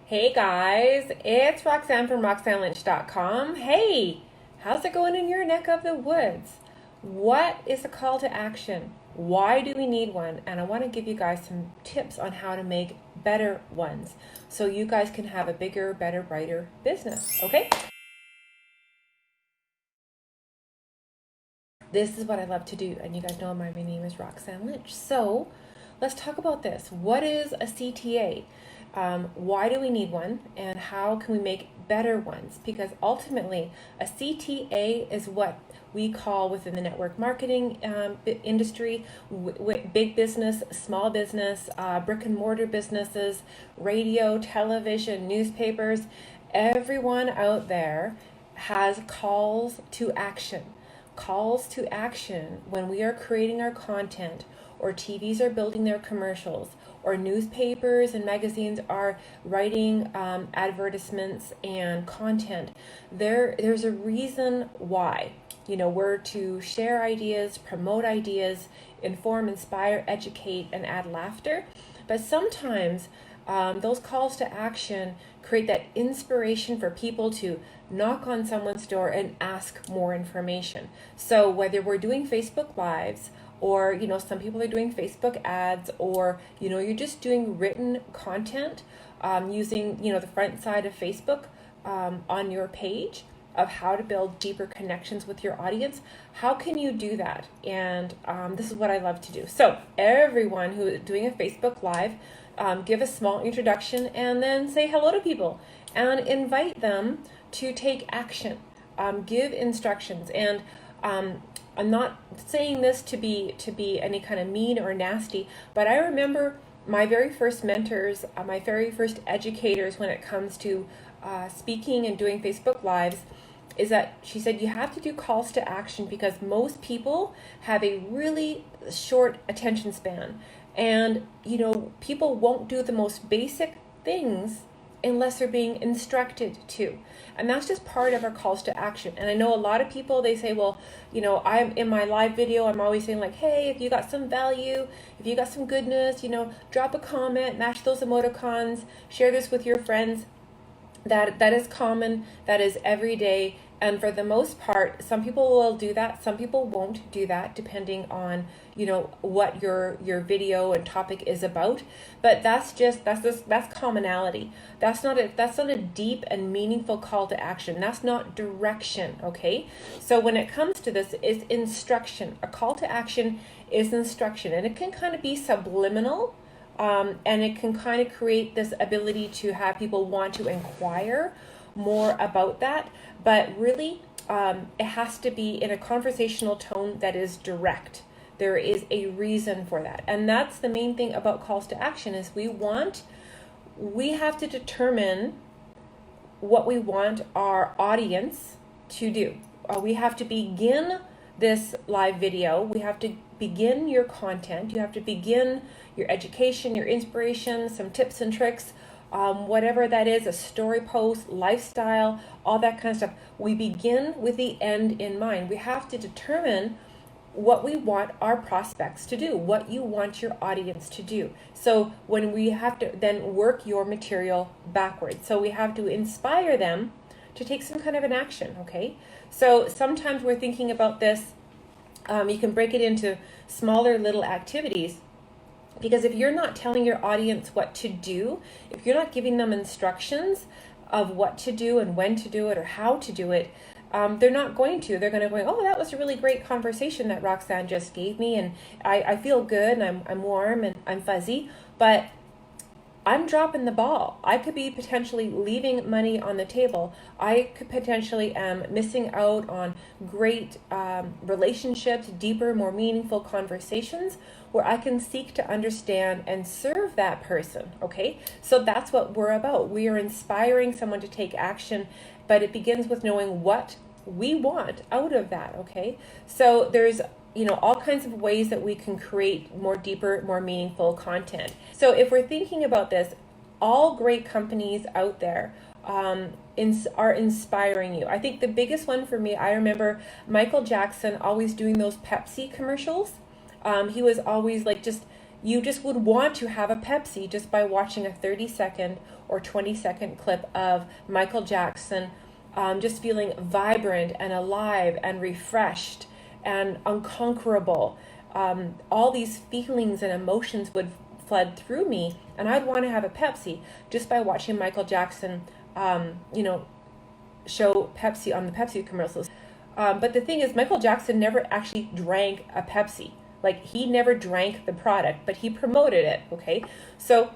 Hey guys, it's Roxanne from RoxanneLynch.com. Hey, how's it going in your neck of the woods? What is a call to action? Why do we need one? And I want to give you guys some tips on how to make better ones so you guys can have a bigger, better, brighter business, okay? This is what I love to do, and you guys know my name is Roxanne Lynch. So let's talk about this. What is a CTA? Why do we need one, and how can we make better ones? Because ultimately, a CTA is what we call within the network marketing industry, big business, small business, brick and mortar businesses, radio, television, newspapers. Everyone out there has calls to action. Calls to action when we are creating our content, or TVs are building their commercials, or newspapers and magazines are writing advertisements and content. There's a reason why. We're to share ideas, promote ideas, inform, inspire, educate, and add laughter. But sometimes those calls to action create that inspiration for people to knock on someone's door and ask more information. So whether we're doing Facebook Lives, or some people are doing Facebook ads, or you're just doing written content using the front side of Facebook on your page of how to build deeper connections with your audience. How can you do that? And this is what I love to do. So everyone who is doing a Facebook Live, give a small introduction and then say hello to people and invite them to take action. Give instructions. And I'm not saying this to be any kind of mean or nasty, but I remember my very first mentors, my very first educators when it comes to speaking and doing Facebook Lives, is that she said you have to do calls to action because most people have a really short attention span. And, people won't do the most basic things unless they're being instructed to. And that's just part of our calls to action. And I know a lot of people, they say, well, I'm in my live video, I'm always saying like, hey, if you got some value, if you got some goodness, drop a comment, match those emoticons, share this with your friends. That is common, that is every day. And for the most part, some people will do that, some people won't do that, depending on what your video and topic is about. But that's commonality. That's not a deep and meaningful call to action. That's not direction. Okay, so when it comes to this, it's instruction. A call to action is instruction, and it can kind of be subliminal. And it can kind of create this ability to have people want to inquire more about that. But really, it has to be in a conversational tone that is direct. There is a reason for that. And that's the main thing about calls to action is we have to determine what we want our audience to do. We have to begin this live video. We have to begin your content. You have to begin your education, your inspiration, some tips and tricks, whatever that is, a story post, lifestyle, all that kind of stuff. We begin with the end in mind. We have to determine what we want our prospects to do, what you want your audience to do. So when we have to then work your material backwards. So we have to inspire them to take some kind of an action, okay? So sometimes we're thinking about this, you can break it into smaller little activities, because if you're not telling your audience what to do, if you're not giving them instructions of what to do and when to do it or how to do it, they're not going to. They're going to go, oh, that was a really great conversation that Roxanne just gave me, and I feel good, and I'm warm, and I'm fuzzy, but I'm dropping the ball. I could be potentially leaving money on the table. I could potentially missing out on great relationships, deeper, more meaningful conversations where I can seek to understand and serve that person, okay? So that's what we're about. We are inspiring someone to take action, but it begins with knowing what we want out of that, okay? So there's all kinds of ways that we can create more deeper, more meaningful content. So if we're thinking about this, all great companies out there are inspiring you. I think the biggest one for me, I remember Michael Jackson always doing those Pepsi commercials. He was always like just you just would want to have a Pepsi just by watching a 30-second or 20-second clip of Michael Jackson, just feeling vibrant and alive and refreshed and unconquerable. All these feelings and emotions would flood through me, and I'd want to have a Pepsi just by watching Michael Jackson, show Pepsi on the Pepsi commercials. But the thing is, Michael Jackson never actually drank a Pepsi. Like, he never drank the product, but he promoted it, okay? So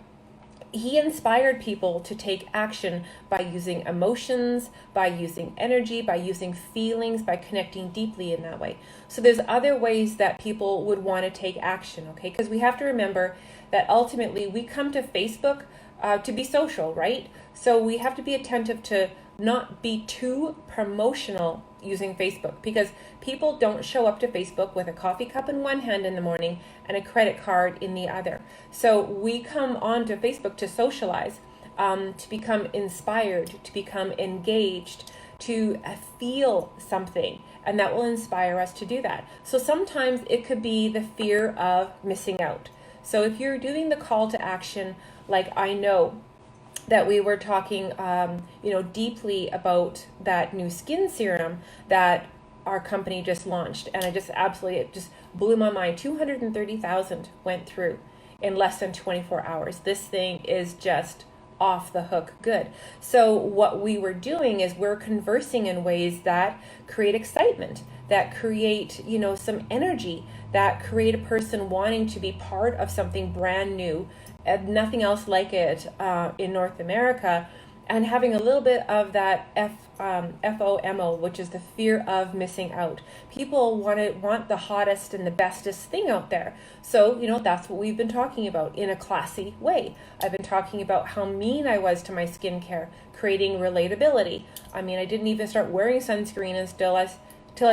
he inspired people to take action by using emotions, by using energy, by using feelings, by connecting deeply in that way. So there's other ways that people would want to take action, okay? Because we have to remember that ultimately we come to Facebook to be social, right? So we have to be attentive to not be too promotional using Facebook, because people don't show up to Facebook with a coffee cup in one hand in the morning and a credit card in the other. So we come onto Facebook to socialize, to become inspired, to become engaged, to feel something, and that will inspire us to do that. So sometimes it could be the fear of missing out. So if you're doing the call to action, like I know that we were talking, deeply about that new skin serum that our company just launched. And it just blew my mind. 230,000 went through in less than 24 hours. This thing is just off the hook good. So what we were doing is we're conversing in ways that create excitement, that create, some energy, that create a person wanting to be part of something brand new, and nothing else like it in North America, and having a little bit of that FOMO, which is the fear of missing out. People want the hottest and the bestest thing out there. So, that's what we've been talking about in a classy way. I've been talking about how mean I was to my skincare, creating relatability. I mean, I didn't even start wearing sunscreen until I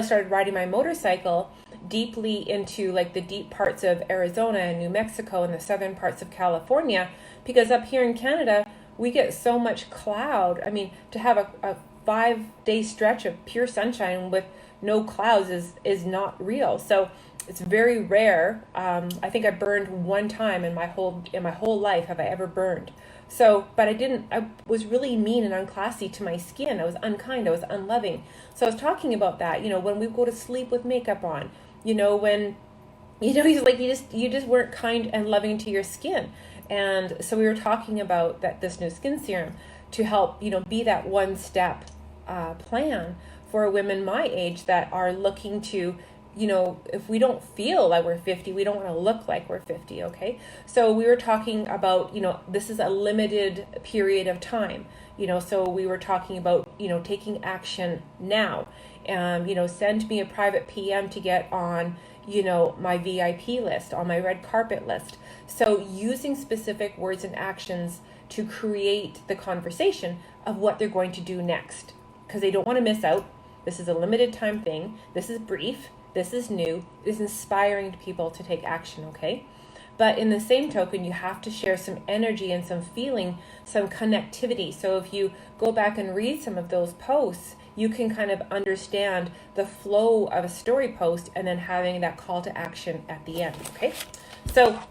started riding my motorcycle deeply into like the deep parts of Arizona and New Mexico and the southern parts of California, because up here in Canada, we get so much cloud. I mean, to have a 5-day stretch of pure sunshine with no clouds is not real. So it's very rare. I think I burned one time in my whole life have I ever burned. So, but I was really mean and unclassy to my skin. I was unkind, I was unloving. So I was talking about that, when we go to sleep with makeup on, when, he's like, you just weren't kind and loving to your skin. And so we were talking about this new skin serum to help, be that one-step plan for women my age that are looking to, if we don't feel like we're 50, we don't want to look like we're 50, okay? So we were talking about, this is a limited period of time, so we were talking about, taking action now. Send me a private PM to get on, my VIP list, on my red carpet list. So using specific words and actions to create the conversation of what they're going to do next, because they don't want to miss out. This is a limited time thing. This is brief. This is new. It is inspiring to people to take action, okay? But in the same token, you have to share some energy and some feeling, some connectivity. So if you go back and read some of those posts, you can kind of understand the flow of a story post and then having that call to action at the end, okay? So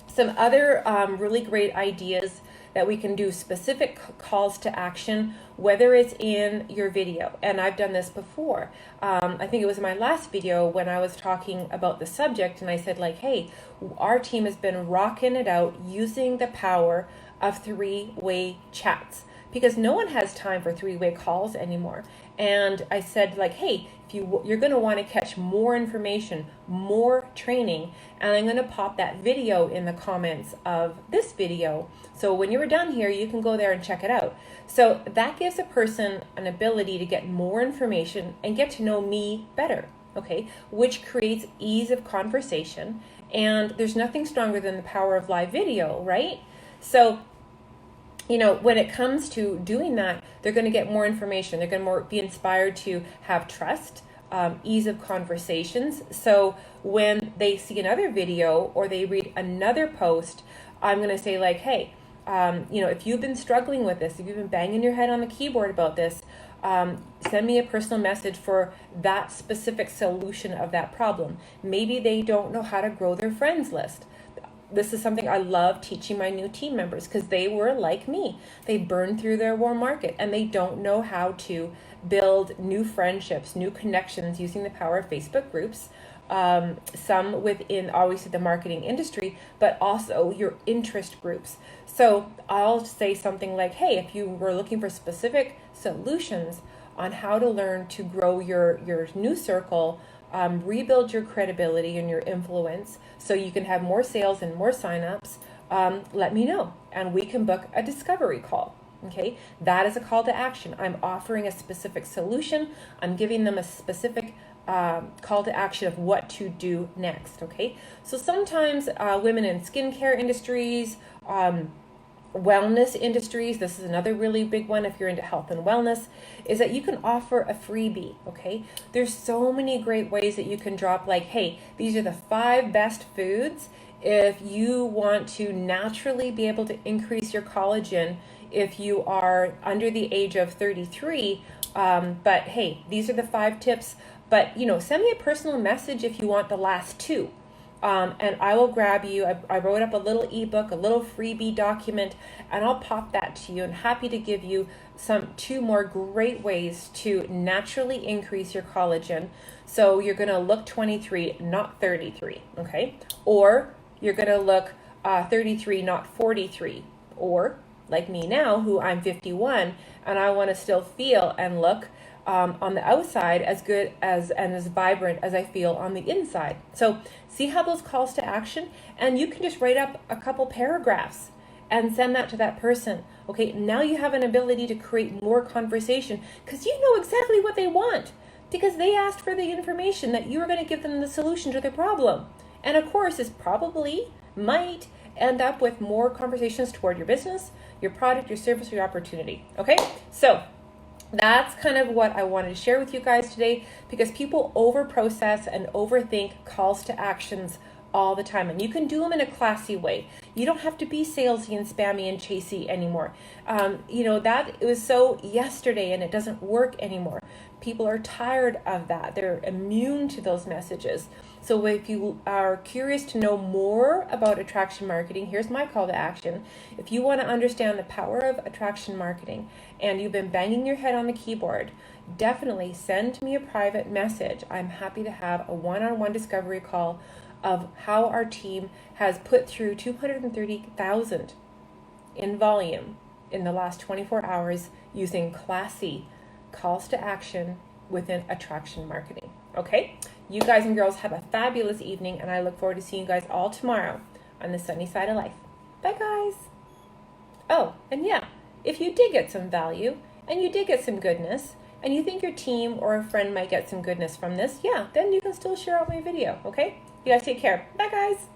some other really great ideas that we can do, specific calls to action, whether it's in your video. And I've done this before. I think it was in my last video when I was talking about the subject, and I said like, hey, our team has been rocking it out using the power of 3-way chats, because no one has time for 3-way calls anymore. And I said like, hey, you're going to want to catch more information, more training, and I'm going to pop that video in the comments of this video. So when you're done here, you can go there and check it out. So that gives a person an ability to get more information and get to know me better, okay? Which creates ease of conversation. And there's nothing stronger than the power of live video, right? So when it comes to doing that, they're going to get more information. They're going to be inspired to have trust, ease of conversations. So when they see another video or they read another post, I'm going to say like, hey, if you've been struggling with this, if you've been banging your head on the keyboard about this, send me a personal message for that specific solution of that problem. Maybe they don't know how to grow their friends list. this is something I love teaching my new team members, because they were like me. They burned through their warm market and they don't know how to build new friendships, new connections using the power of Facebook groups. Some within obviously the marketing industry, but also your interest groups. So I'll say something like, hey, if you were looking for specific solutions on how to learn to grow your new circle, rebuild your credibility and your influence so you can have more sales and more signups, let me know and we can book a discovery call. Okay, that is a call to action. I'm offering a specific solution. I'm giving them a specific call to action of what to do next. Okay, so sometimes women in skincare industries, wellness industries, this is another really big one if you're into health and wellness, is that you can offer a freebie. Okay, there's so many great ways that you can drop, like, hey, these are the 5 best foods if you want to naturally be able to increase your collagen if you are under the age of 33. But hey, these are the 5 tips. But, send me a personal message if you want the last 2. And I will grab you. I wrote up a little ebook, a little freebie document, and I'll pop that to you. And happy to give you 2 more great ways to naturally increase your collagen. So you're going to look 23, not 33, okay? Or you're going to look 33, not 43. Or like me now, who I'm 51, and I want to still feel and look on the outside as good as and as vibrant as I feel on the inside. So see how those calls to action, and you can just write up a couple paragraphs and send that to that person. Okay, now you have an ability to create more conversation because you know exactly what they want, because they asked for the information that you are going to give them the solution to their problem. And of course, this probably might end up with more conversations toward your business, your product, your service, or your opportunity. Okay, so that's kind of what I wanted to share with you guys today, because people over-process and overthink calls to actions all the time, and you can do them in a classy way. You don't have to be salesy and spammy and chasey anymore. That it was so yesterday and it doesn't work anymore. People are tired of that. They're immune to those messages. So if you are curious to know more about attraction marketing, here's my call to action. If you want to understand the power of attraction marketing and you've been banging your head on the keyboard, definitely send me a private message. I'm happy to have a one-on-one discovery call of how our team has put through 230,000 in volume in the last 24 hours using classy calls to action within attraction marketing. Okay? You guys and girls have a fabulous evening, and I look forward to seeing you guys all tomorrow on the sunny side of life. Bye, guys. Oh, and yeah, if you did get some value and you did get some goodness and you think your team or a friend might get some goodness from this, yeah, then you can still share out my video, okay? You guys take care. Bye, guys.